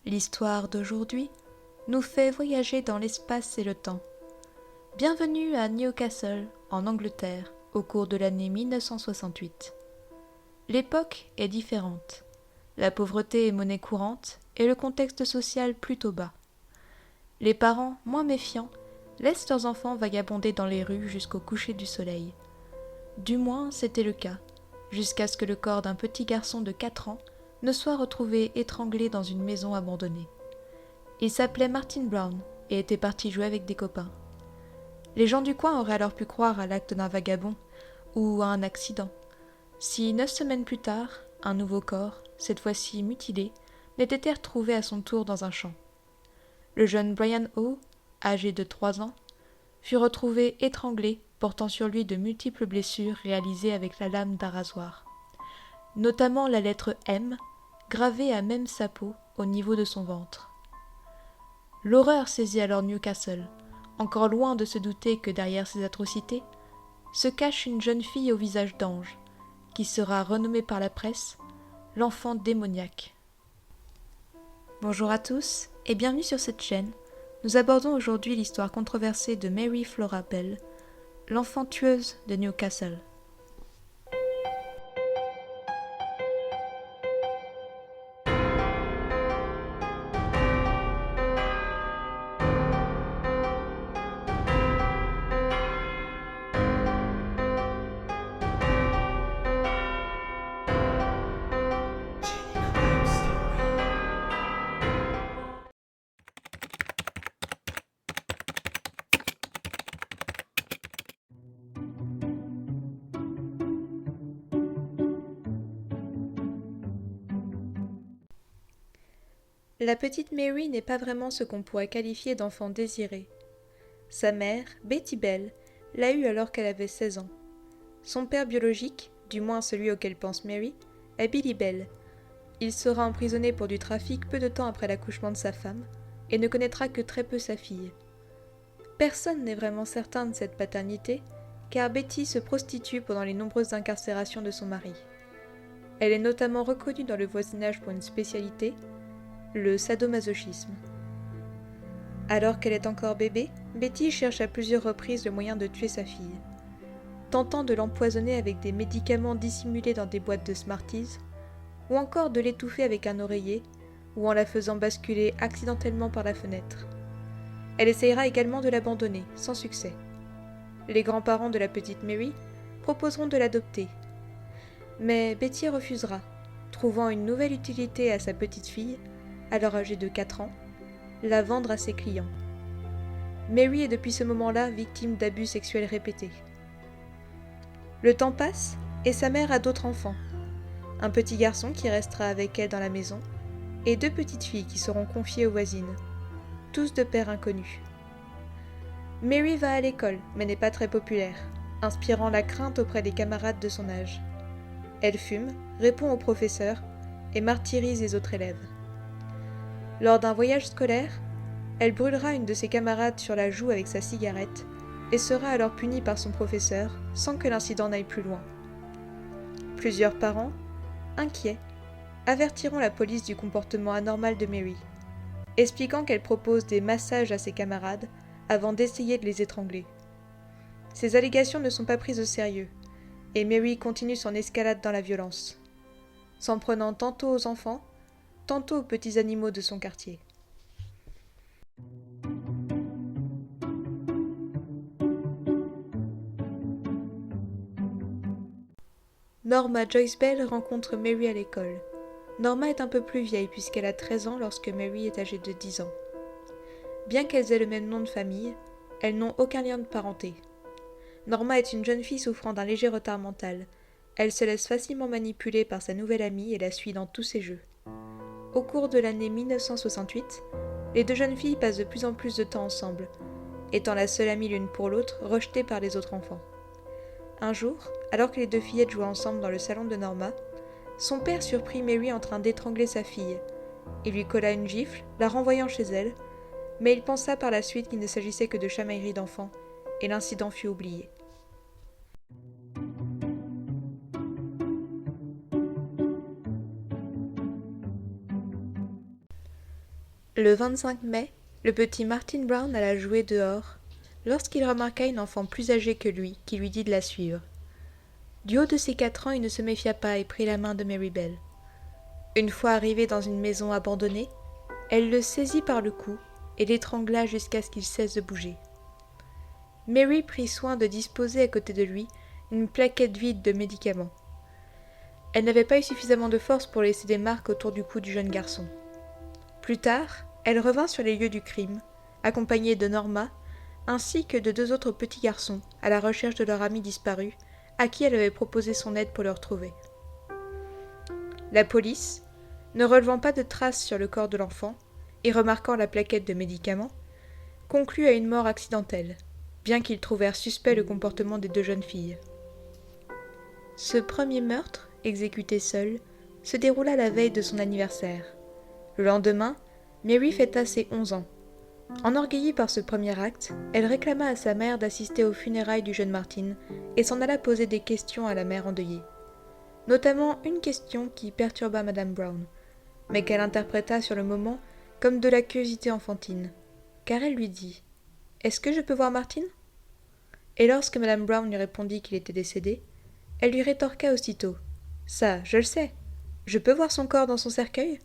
L'histoire d'aujourd'hui nous fait voyager dans l'espace et le temps. Bienvenue à Newcastle, en Angleterre, au cours de l'année 1968. L'époque est différente. La pauvreté est monnaie courante et le contexte social plutôt bas. Les parents, moins méfiants, laissent leurs enfants vagabonder dans les rues jusqu'au coucher du soleil. Du moins, c'était le cas, jusqu'à ce que le corps d'un petit garçon de 4 ans ne soit retrouvé étranglé dans une maison abandonnée. Il s'appelait Martin Brown et était parti jouer avec des copains. Les gens du coin auraient alors pu croire à l'acte d'un vagabond ou à un accident, si 9 semaines plus tard, un nouveau corps, cette fois-ci mutilé, n'était retrouvé à son tour dans un champ. Le jeune Brian O., âgé de 3 ans, fut retrouvé étranglé, portant sur lui de multiples blessures réalisées avec la lame d'un rasoir, notamment la lettre M, gravée à même sa peau au niveau de son ventre. L'horreur saisit alors Newcastle, encore loin de se douter que derrière ces atrocités se cache une jeune fille au visage d'ange, qui sera renommée par la presse l'enfant démoniaque. Bonjour à tous et bienvenue sur cette chaîne. Nous abordons aujourd'hui l'histoire controversée de Mary Flora Bell, l'enfant tueuse de Newcastle. La petite Mary n'est pas vraiment ce qu'on pourrait qualifier d'enfant désiré. Sa mère, Betty Bell, l'a eue alors qu'elle avait 16 ans. Son père biologique, du moins celui auquel pense Mary, est Billy Bell. Il sera emprisonné pour du trafic peu de temps après l'accouchement de sa femme et ne connaîtra que très peu sa fille. Personne n'est vraiment certain de cette paternité, car Betty se prostitue pendant les nombreuses incarcérations de son mari. Elle est notamment reconnue dans le voisinage pour une spécialité, le sadomasochisme. Alors qu'elle est encore bébé, Betty cherche à plusieurs reprises le moyen de tuer sa fille. Tentant de l'empoisonner avec des médicaments dissimulés dans des boîtes de Smarties, ou encore de l'étouffer avec un oreiller, ou en la faisant basculer accidentellement par la fenêtre. Elle essayera également de l'abandonner, sans succès. Les grands-parents de la petite Mary proposeront de l'adopter. Mais Betty refusera, trouvant une nouvelle utilité à sa petite fille, alors âgée de 4 ans, la vendre à ses clients. Mary est depuis ce moment-là victime d'abus sexuels répétés. Le temps passe et sa mère a d'autres enfants. Un petit garçon qui restera avec elle dans la maison et 2 petites filles qui seront confiées aux voisines, tous de pères inconnus. Mary va à l'école mais n'est pas très populaire, inspirant la crainte auprès des camarades de son âge. Elle fume, répond aux professeurs et martyrise les autres élèves. Lors d'un voyage scolaire, elle brûlera une de ses camarades sur la joue avec sa cigarette et sera alors punie par son professeur sans que l'incident n'aille plus loin. Plusieurs parents, inquiets, avertiront la police du comportement anormal de Mary, expliquant qu'elle propose des massages à ses camarades avant d'essayer de les étrangler. Ces allégations ne sont pas prises au sérieux, et Mary continue son escalade dans la violence, s'en prenant tantôt aux enfants, tantôt aux petits animaux de son quartier. Norma Joyce Bell rencontre Mary à l'école. Norma est un peu plus vieille puisqu'elle a 13 ans lorsque Mary est âgée de 10 ans. Bien qu'elles aient le même nom de famille, elles n'ont aucun lien de parenté. Norma est une jeune fille souffrant d'un léger retard mental. Elle se laisse facilement manipuler par sa nouvelle amie et la suit dans tous ses jeux. Au cours de l'année 1968, les 2 jeunes filles passent de plus en plus de temps ensemble, étant la seule amie l'une pour l'autre, rejetée par les autres enfants. Un jour, alors que les 2 fillettes jouaient ensemble dans le salon de Norma, son père surprit Mary en train d'étrangler sa fille. Il lui colla une gifle, la renvoyant chez elle, mais il pensa par la suite qu'il ne s'agissait que de chamailleries d'enfants, et l'incident fut oublié. Le 25 mai, le petit Martin Brown alla jouer dehors lorsqu'il remarqua une enfant plus âgée que lui qui lui dit de la suivre. Du haut de ses 4 ans, il ne se méfia pas et prit la main de Mary Bell. Une fois arrivé dans une maison abandonnée, elle le saisit par le cou et l'étrangla jusqu'à ce qu'il cesse de bouger. Mary prit soin de disposer à côté de lui une plaquette vide de médicaments. Elle n'avait pas eu suffisamment de force pour laisser des marques autour du cou du jeune garçon. Plus tard, elle revint sur les lieux du crime, accompagnée de Norma, ainsi que de 2 autres petits garçons à la recherche de leur ami disparu, à qui elle avait proposé son aide pour le retrouver. La police, ne relevant pas de traces sur le corps de l'enfant et remarquant la plaquette de médicaments, conclut à une mort accidentelle, bien qu'ils trouvèrent suspect le comportement des 2 jeunes filles. Ce premier meurtre, exécuté seul, se déroula la veille de son anniversaire. Le lendemain, Mary fêta ses 11 ans. Enorgueillie par ce premier acte, elle réclama à sa mère d'assister aux funérailles du jeune Martin et s'en alla poser des questions à la mère endeuillée. Notamment une question qui perturba Madame Brown, mais qu'elle interpréta sur le moment comme de la curiosité enfantine, car elle lui dit « Est-ce que je peux voir Martin ?» Et lorsque Madame Brown lui répondit qu'il était décédé, elle lui rétorqua aussitôt « Ça, je le sais, je peux voir son corps dans son cercueil ?»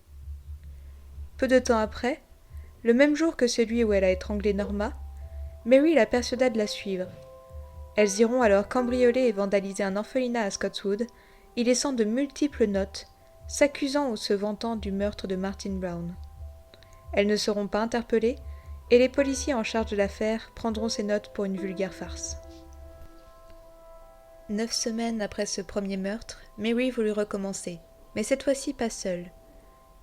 Peu de temps après, le même jour que celui où elle a étranglé Norma, Mary la persuada de la suivre. Elles iront alors cambrioler et vandaliser un orphelinat à Scotswood, y laissant de multiples notes, s'accusant ou se vantant du meurtre de Martin Brown. Elles ne seront pas interpellées, et les policiers en charge de l'affaire prendront ces notes pour une vulgaire farce. 9 semaines après ce premier meurtre, Mary voulut recommencer, mais cette fois-ci pas seule.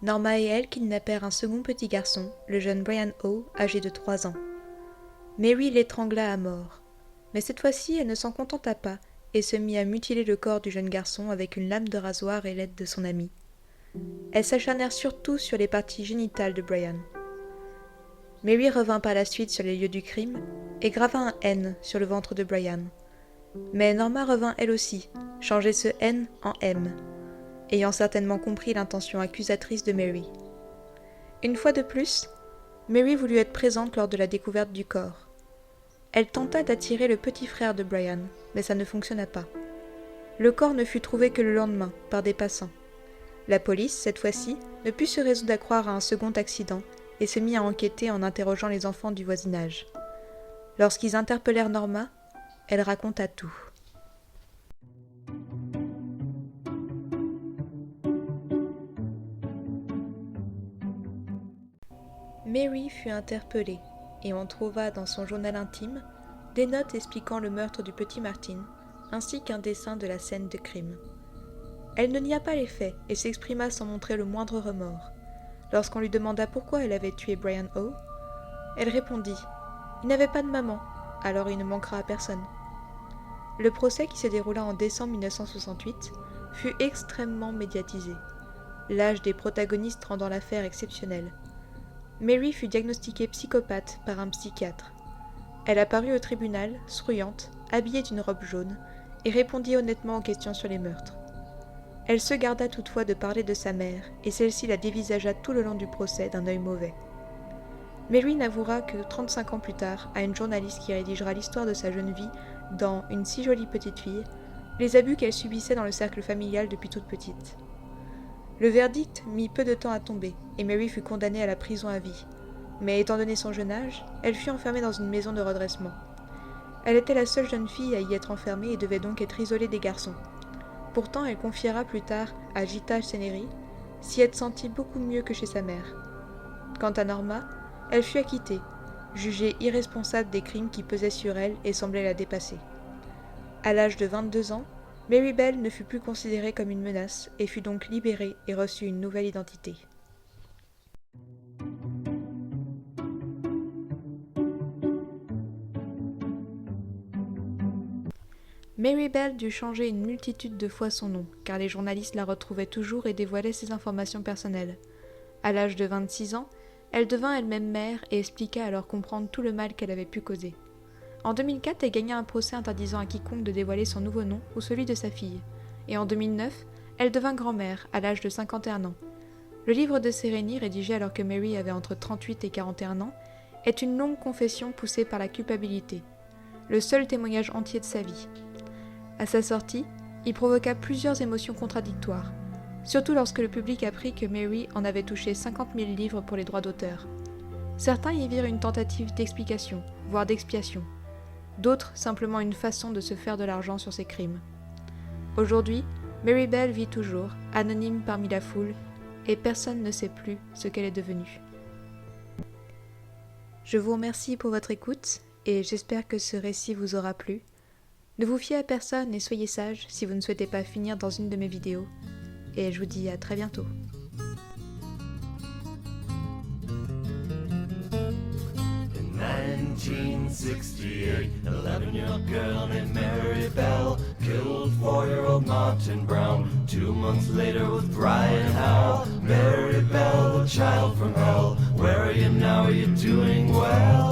Norma et elle kidnappèrent un second petit garçon, le jeune Brian O, âgé de 3 ans. Mary l'étrangla à mort, mais cette fois-ci elle ne s'en contenta pas et se mit à mutiler le corps du jeune garçon avec une lame de rasoir et l'aide de son ami. Elles s'acharnèrent surtout sur les parties génitales de Brian. Mary revint par la suite sur les lieux du crime et grava un N sur le ventre de Brian. Mais Norma revint elle aussi, changer ce N en M, ayant certainement compris l'intention accusatrice de Mary. Une fois de plus, Mary voulut être présente lors de la découverte du corps. Elle tenta d'attirer le petit frère de Brian, mais ça ne fonctionna pas. Le corps ne fut trouvé que le lendemain, par des passants. La police, cette fois-ci, ne put se résoudre à croire à un second accident et se mit à enquêter en interrogeant les enfants du voisinage. Lorsqu'ils interpellèrent Norma, elle raconta tout. Mary fut interpellée et on trouva dans son journal intime des notes expliquant le meurtre du petit Martin, ainsi qu'un dessin de la scène de crime. Elle ne nia pas les faits et s'exprima sans montrer le moindre remords. Lorsqu'on lui demanda pourquoi elle avait tué Brian O, elle répondit « Il n'avait pas de maman, alors il ne manquera à personne ». Le procès qui se déroula en décembre 1968 fut extrêmement médiatisé, l'âge des protagonistes rendant l'affaire exceptionnelle. Mary fut diagnostiquée psychopathe par un psychiatre. Elle apparut au tribunal, souriante, habillée d'une robe jaune, et répondit honnêtement aux questions sur les meurtres. Elle se garda toutefois de parler de sa mère, et celle-ci la dévisagea tout le long du procès d'un œil mauvais. Mary n'avouera que 35 ans plus tard à une journaliste qui rédigera l'histoire de sa jeune vie dans Une si jolie petite fille, les abus qu'elle subissait dans le cercle familial depuis toute petite. Le verdict mit peu de temps à tomber, et Mary fut condamnée à la prison à vie. Mais étant donné son jeune âge, elle fut enfermée dans une maison de redressement. Elle était la seule jeune fille à y être enfermée et devait donc être isolée des garçons. Pourtant, elle confiera plus tard à Gita Cheneri s'y être sentie beaucoup mieux que chez sa mère. Quant à Norma, elle fut acquittée, jugée irresponsable des crimes qui pesaient sur elle et semblaient la dépasser. À l'âge de 22 ans, Mary Bell ne fut plus considérée comme une menace et fut donc libérée et reçut une nouvelle identité. Mary Bell dut changer une multitude de fois son nom, car les journalistes la retrouvaient toujours et dévoilaient ses informations personnelles. À l'âge de 26 ans, elle devint elle-même mère et expliqua alors comprendre tout le mal qu'elle avait pu causer. En 2004, elle gagna un procès interdisant à quiconque de dévoiler son nouveau nom ou celui de sa fille. Et en 2009, elle devint grand-mère à l'âge de 51 ans. Le livre de Sérénie, rédigé alors que Mary avait entre 38 et 41 ans, est une longue confession poussée par la culpabilité, le seul témoignage entier de sa vie. À sa sortie, il provoqua plusieurs émotions contradictoires, surtout lorsque le public apprit que Mary en avait touché 50 000 livres pour les droits d'auteur. Certains y virent une tentative d'explication, voire d'expiation. D'autres simplement une façon de se faire de l'argent sur ses crimes. Aujourd'hui, Mary Bell vit toujours, anonyme parmi la foule, et personne ne sait plus ce qu'elle est devenue. Je vous remercie pour votre écoute, et j'espère que ce récit vous aura plu. Ne vous fiez à personne et soyez sage si vous ne souhaitez pas finir dans une de mes vidéos. Et je vous dis à très bientôt. In 1968, 11-year-old girl named Mary Bell killed 4-year-old Martin Brown. 2 months later with Brian Howe. Mary Bell, the child from hell. Where are you now? Are you doing well?